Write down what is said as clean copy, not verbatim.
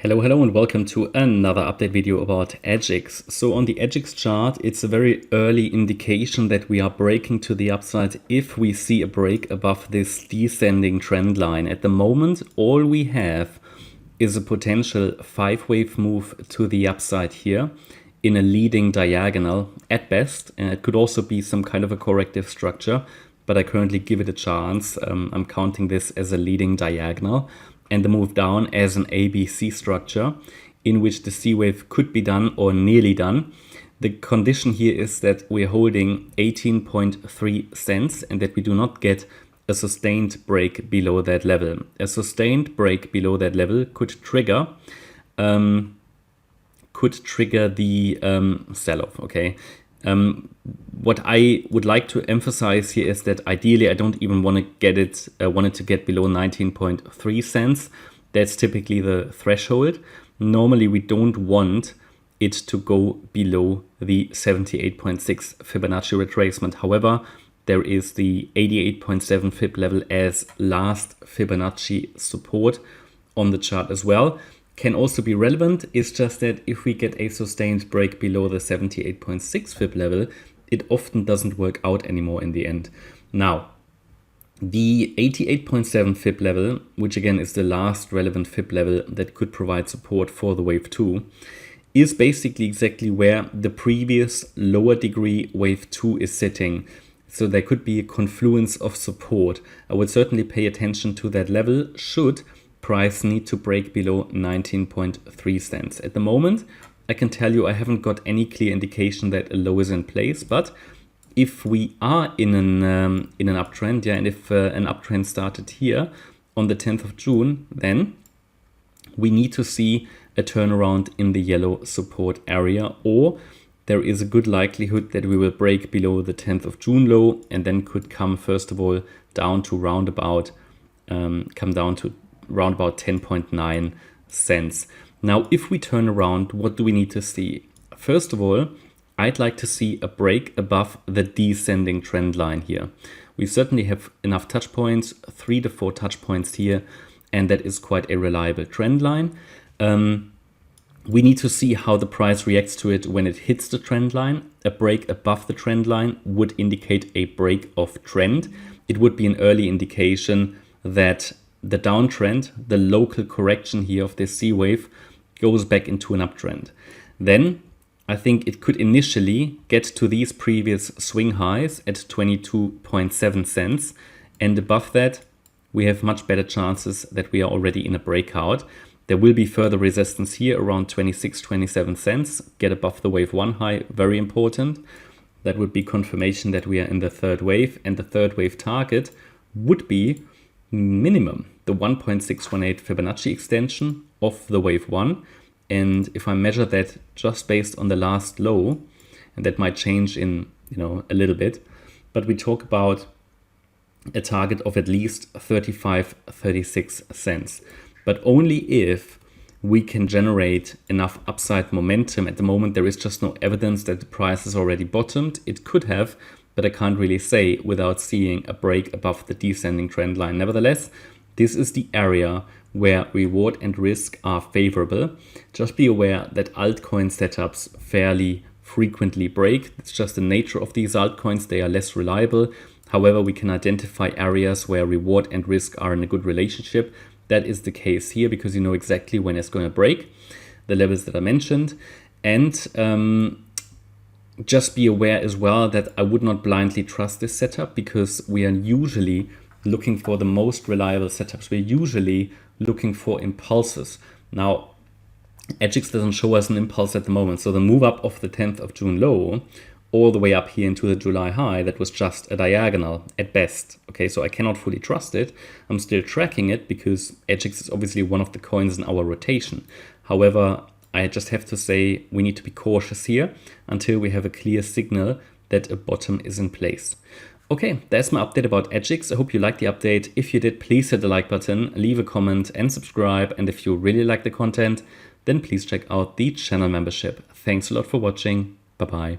Hello and welcome to another update video about AGIX. So on the AGIX chart, it's a very early indication that we are breaking to the upside if we see a break above this descending trend line. At the moment, all we have is a potential 5-wave move to the upside here in a leading diagonal at best. And it could also be some kind of a corrective structure, but I currently give it a chance. I'm counting this as a leading diagonal, and the move down as an ABC structure in which the C wave could be done or nearly done. The condition here is that we're holding 18.3 cents and that we do not get a sustained break below that level. A sustained break below that level could trigger the sell-off, okay? What I would like to emphasize here is that ideally I don't even want to get it, want it to get below 19.3 cents. That's typically the threshold. Normally we don't want it to go below the 78.6 Fibonacci retracement. However, there is the 88.7 Fib level as last Fibonacci support on the chart as well. Can also be relevant. It's just that if we get a sustained break below the 78.6 Fib level, it often doesn't work out anymore in the end. Now, the 88.7 Fib level, which again is the last relevant Fib level that could provide support for the wave 2, is basically exactly where the previous lower degree wave 2 is sitting. So there could be a confluence of support. I would certainly pay attention to that level should price need to break below 19.3 cents. At the moment, I can tell you I haven't got any clear indication that a low is in place, but if we are in an uptrend, and if an uptrend started here on the 10th of June, then we need to see a turnaround in the yellow support area, or there is a good likelihood that we will break below the 10th of June low and then could come first of all down to roundabout 10.9 cents. Now, if we turn around, what do we need to see? First of all, I'd like to see a break above the descending trend line here. We certainly have enough touch points, 3 to 4 touch points here, and that is quite a reliable trend line. We need to see how the price reacts to it when it hits the trend line. A break above the trend line would indicate a break of trend. It would be an early indication that the downtrend, the local correction here of this C wave, goes back into an uptrend. Then I think it could initially get to these previous swing highs at 22.7 cents. And above that, we have much better chances that we are already in a breakout. There will be further resistance here around 26-27 cents. Get above the wave 1 high, very important. That would be confirmation that we are in the third wave. And the third wave target would be minimum the 1.618 Fibonacci extension of the wave 1. And if I measure that just based on the last low, and that might change in a little bit, but we talk about a target of at least 35-36 cents. But only if we can generate enough upside momentum. At the moment there is just no evidence that the price has already bottomed. It could have, but I can't really say without seeing a break above the descending trend line. Nevertheless, this is the area where reward and risk are favorable. Just be aware that altcoin setups fairly frequently break. It's just the nature of these altcoins. They are less reliable. However, we can identify areas where reward and risk are in a good relationship. That is the case here because you know exactly when it's going to break, the levels that I mentioned. And just be aware as well that I would not blindly trust this setup because we are usually looking for the most reliable setups. We're usually looking for impulses. Now, AGIX doesn't show us an impulse at the moment. So the move up of the 10th of June low all the way up here into the July high, that was just a diagonal at best. Okay, so I cannot fully trust it. I'm still tracking it because AGIX is obviously one of the coins in our rotation. However, I just have to say we need to be cautious here until we have a clear signal that a bottom is in place. Okay, that's my update about AGIX. I hope you liked the update. If you did, please hit the like button, leave a comment and subscribe. And if you really like the content, then please check out the channel membership. Thanks a lot for watching. Bye-bye.